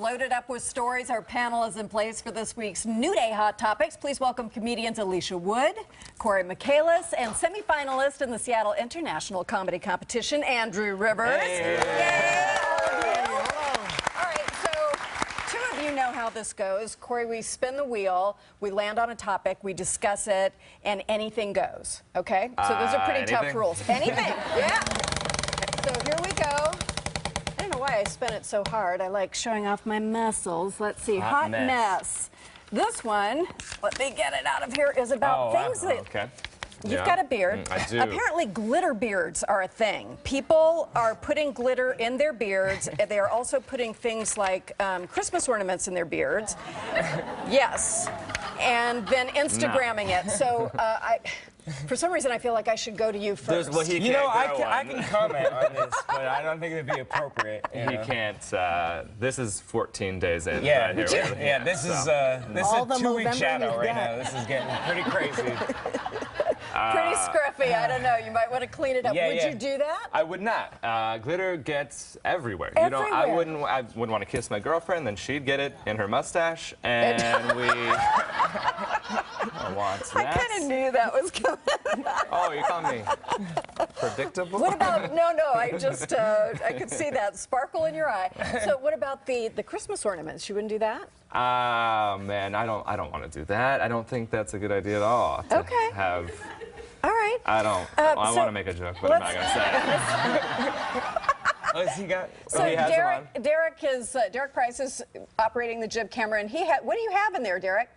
loaded up with stories. Our panel is in place for this week's New Day Hot Topics. Please welcome comedians Alysia Wood, Cory Michaelis, and semi-finalist in the Seattle International Comedy Competition, Andrew Rivers. Hey. Yay, all of you. All right, so two of you know how this goes. Cory, we spin the wheel, we land on a topic, we discuss it, and anything goes, okay? So those are pretty tough rules. Anything, yeah. So here we go. I don't know why I spin it so hard. I like showing off my muscles. Let's see, hot mess. This one, let me get it out of here, is about things that... Okay. You've got a beard. I do. Apparently, glitter beards are a thing. People are putting glitter in their beards. They are also putting things like Christmas ornaments in their beards. Yes. And then Instagramming it. So for some reason, I feel like I should go to you first. You know, I can comment on this, but I don't think it'd be appropriate. He can't. This is 14 days in. Yeah, right here. yeah. This is a 2-week shadow right now. This is getting pretty crazy. Pretty scruffy. I don't know. You might want to clean it up. Yeah, Would you do that? I would not. Glitter gets everywhere. Everywhere. You know, I wouldn't want to kiss my girlfriend, then she'd get it in her mustache, and we. I want that. I kind of knew that was coming. Oh, you call me predictable? What about, no, I just, I could see that sparkle in your eye. So what about the Christmas ornaments? You wouldn't do that? Man, I don't want to do that. I don't think that's a good idea at all. To have. All right. I don't. I want to make a joke, but I'm not going to say it. He got? So Derek Price is operating the jib camera, and what do you have in there, Derek?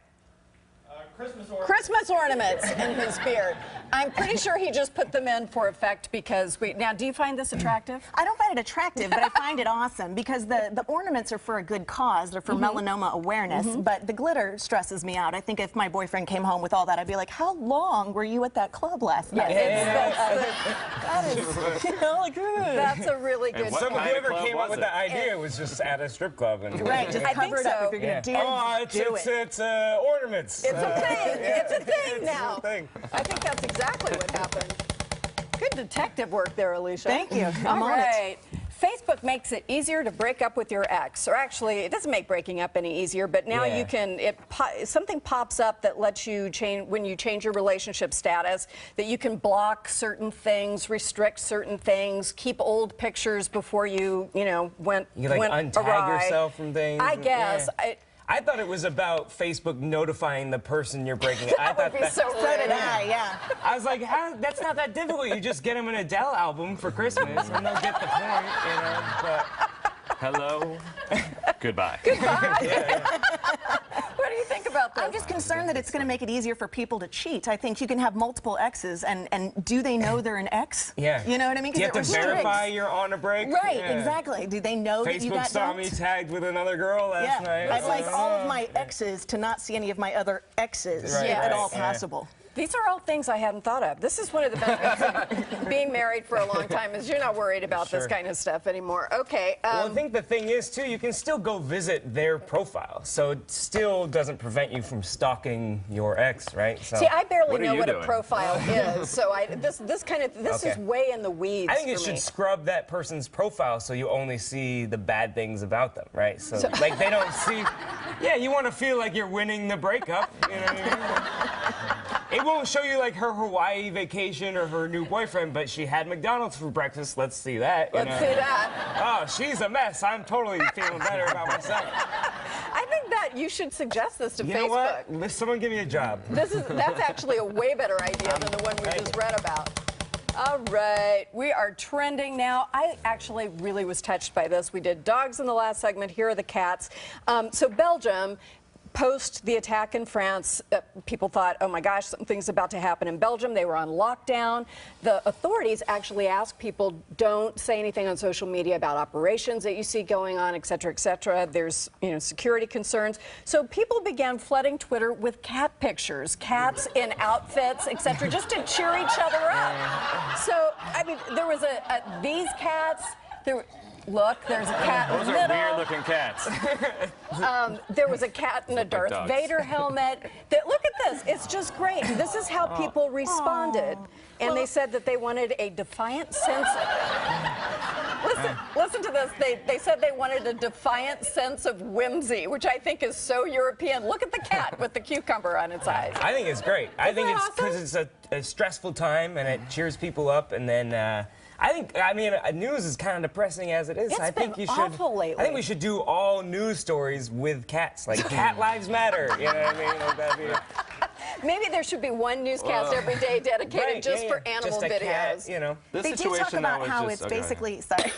Christmas ornaments in his beard. I'm pretty sure he just put them in for effect because now, do you find this attractive? I don't find it attractive, but I find it awesome because the ornaments are for a good cause. They're for melanoma awareness, but the glitter stresses me out. I think if my boyfriend came home with all that, I'd be like, how long were you at that club last night? That is, you know, like, that's a really good Whoever came up with the idea was just at a strip club. And right, just cover it up if you're going to do it. It's ornaments. It's a thing. It's a thing now. It's a thing. I think that's exactly what happened. Good detective work there, Alysia. Thank you. All right. Facebook makes it easier to break up with your ex, or actually, it doesn't make breaking up any easier, but now you can, something pops up that lets you change, when you change your relationship status, that you can block certain things, restrict certain things, keep old pictures before you went You can, like, untag yourself from things. I guess. I thought it was about Facebook notifying the person you're breaking. I thought would be so did I, yeah. I was like, that's not that difficult. You just get them an Adele album for Christmas, and they'll get the point, you know. But Hello. Goodbye. What do you think about this? I'm just concerned that it's going to make it easier for people to cheat. I think you can have multiple exes, and do they know they're an ex? Yeah. You know what I mean? Do you have to verify you're on a break? Right, exactly. Do they know that you got Facebook saw me tagged with another girl last night. I'd like all of my exes to not see any of my other exes, if at all possible. These are all things I hadn't thought of. This is one of the benefits of being married for a long time is you're not worried about this kind of stuff anymore. Okay. Well, I think the thing is, too, you can still go visit their profile. So it still doesn't prevent you from stalking your ex, right? So, see, I barely know what doing? a profile is. So this is way in the weeds. I think it should scrub that person's profile so you only see the bad things about them, right? So like, they don't see... Yeah, you want to feel like you're winning the breakup, you know what I mean? It won't show you like her Hawaii vacation or her new boyfriend, but she had McDonald's for breakfast. Let's see that. Let's see that. Oh, she's a mess. I'm totally feeling better about myself. I think that you should suggest this to Facebook. You know what? Someone give me a job. That's actually a way better idea than the one we just read about. All right, we are trending now. I actually really was touched by this. We did dogs in the last segment. Here are the cats. So Belgium, post the attack in France, people thought, oh my gosh, something's about to happen in Belgium. They were on lockdown. The authorities actually asked people, don't say anything on social media about operations that you see going on, et cetera, et cetera. There's, security concerns. So people began flooding Twitter with cat pictures, cats in outfits, et cetera, just to cheer each other up. So, I mean, there was these cats, look, there's a cat in the middle. Those are weird-looking cats. There was a cat in a Darth Vader helmet. Look at this. It's just great. This is how people responded. And they said that they wanted a defiant sense. Listen to this. They said they wanted a defiant sense of whimsy, which I think is so European. Look at the cat with the cucumber on its eyes. I think it's great. I think it's awesome? because it's a stressful time and it cheers people up, and then I mean, news is kind of depressing as it is. It's I think been you should. awful lately. I think we should do all news stories with cats, like Cat Lives Matter. You know what I mean? Like that'd be. Maybe there should be one newscast every day dedicated Right, just yeah, for yeah. animal Just a videos. cat, you know. This They do situation talk about though, how is it's just, okay, basically, sorry,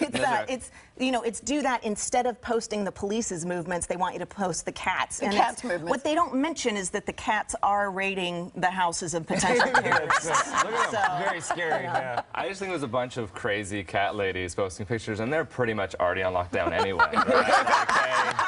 it's do that instead of posting the police's movements, they want you to post the cats. And cats' movements. What they don't mention is that the cats are raiding the houses of potential terrorists. Look at them. So, Very scary. Yeah. I just think it was a bunch of crazy cat ladies posting pictures, and they're pretty much already on lockdown anyway. Right?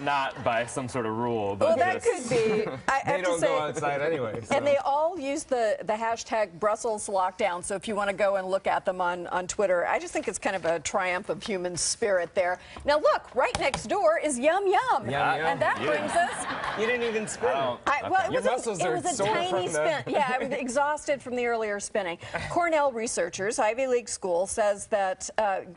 Not by some sort of rule, but Well, that just... could be. I They have to don't say, go outside anyway. So. and they all use the hashtag Brussels lockdown. So if you want to go and look at them on Twitter, I just think it's kind of a triumph of human spirit there. Now look, right next door is Yum Yum, and that brings us. You didn't even spin. Well, Your muscles it are was a sore tiny from the- spin. Yeah, I was exhausted from the earlier spinning. Cornell researchers, Ivy League school, says that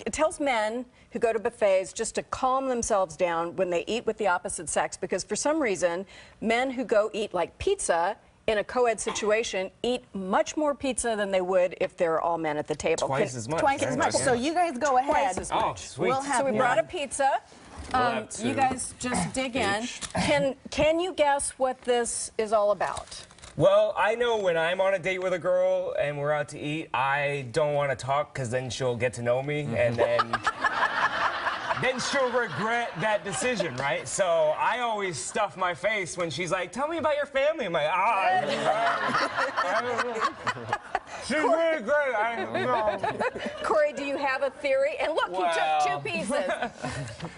it tells men who go to buffets just to calm themselves down when they eat with the opposite sex, because for some reason, men who go eat like pizza in a co-ed situation eat much more pizza than they would if they're all men at the table. Twice as much. twice as right? much. Yeah. So you guys go ahead. Twice as Oh, much. sweet. We'll have So we one. brought a pizza. have two. You guys just dig in. Can you guess what this is all about? Well, I know when I'm on a date with a girl and we're out to eat, I don't want to talk because then she'll get to know me and then she'll regret that decision, right? So I always stuff my face when she's like, "Tell me about your family." I'm like, she's really great. I know. Corey, do you have a theory? And look, he took 2 pieces.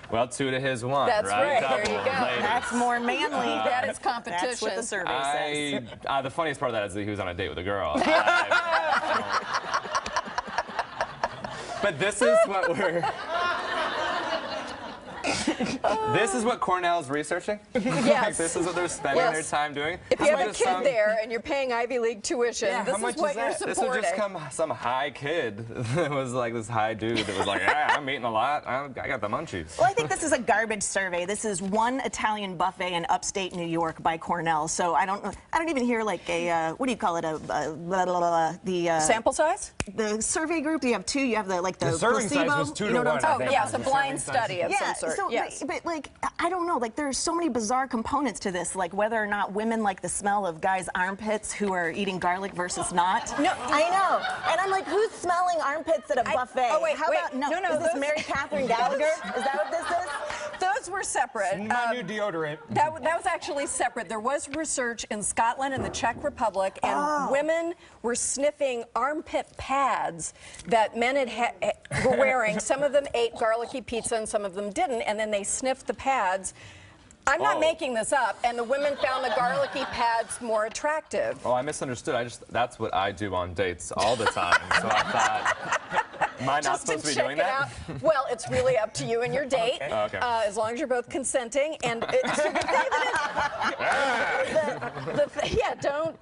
Well, 2 to his 1, That's right. There you Double, go. ladies. That's more manly. That is competition. That's what the survey says. The funniest part of that is that he was on a date with a girl. But this is what we're... This is what Cornell's researching? Yes. Like, this is what they're spending their time doing? If you have a Just kid there and you're paying Ivy League tuition, Yeah, this how much is what is you're that? This supporting. would just come some high kid that was like this high dude that was like, yeah, I'm eating a lot. I got the munchies. Well, I think this is a garbage survey. This is one Italian buffet in upstate New York by Cornell. So I don't even hear like a what do you call it? The Sample size? the survey group. You have 2. You have the serving size placebo. was 2 You to know what I'm 1, I talking think. Yeah, about? it's a blind study of Yeah, some sort. so, Yes. but like, I don't know, like there's so many bizarre components to this, like whether or not women like the smell of guys' armpits who are eating garlic versus not. No. I know, and I'm like, who's smelling armpits at a buffet? oh, wait, How wait. about, no, No, is this those- Mary Catherine Gallagher? Is that what this is? Those were separate. My new deodorant. That was actually separate. There was research in Scotland and the Czech Republic, and women were sniffing armpit pads that men were wearing. Some of them ate garlicky pizza and some of them didn't, and then they sniffed the pads. I'm not making this up, and the women found the garlicky pads more attractive. Oh, I misunderstood. That's what I do on dates all the time. So I thought, am I not Just supposed to to be check doing it that? out. Well, it's really up to you and your date, Okay. as long as you're both consenting. And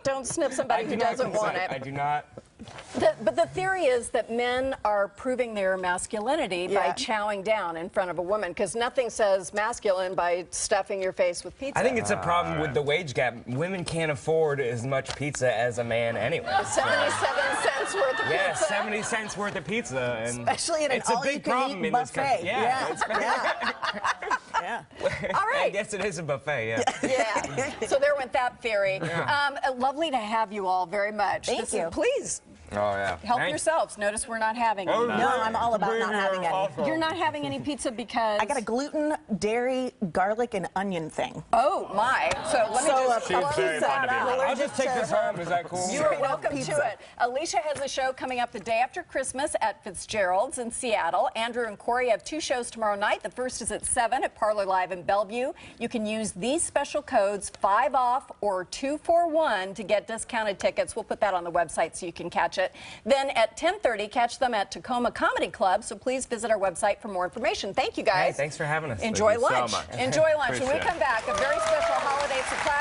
don't sniff somebody who doesn't want it. I do not. But the theory is that men are proving their masculinity by chowing down in front of a woman, because nothing says masculine by stuffing your face with pizza. I think it's a problem with the wage gap. Women can't afford as much pizza as a man anyway. 77 cents worth of Yeah, pizza. 70 cents worth of pizza. And Especially in an it's a big problem all-you-can-eat in this country. buffet. Yeah. Yeah. All I right. guess it is a buffet, yeah. Yeah. So there went that theory. Lovely to have you all very much. Thank you. Please Oh, yeah. help Thanks. yourselves. Notice we're not having any. No, I'm all about not having any. You're not having any pizza because I got a gluten, dairy, garlic, and onion thing. Oh my! So let me just She's very fun to be around. I'll just take this home. Is that cool? You are welcome to it. Alysia has a show coming up the day after Christmas at Fitzgerald's in Seattle. Andrew and Cory have 2 shows tomorrow night. The first is at 7 at Parlor Live in Bellevue. You can use these special codes, 5 off or 2 for 1, to get discounted tickets. We'll put that on the website so you can catch it. Then at 10:30, catch them at Tacoma Comedy Club. So please visit our website for more information. Thank you, guys. Hey, thanks for having us. Enjoy Thank you so lunch. much. Enjoy lunch. When we Appreciate it. come back, a very special holiday surprise.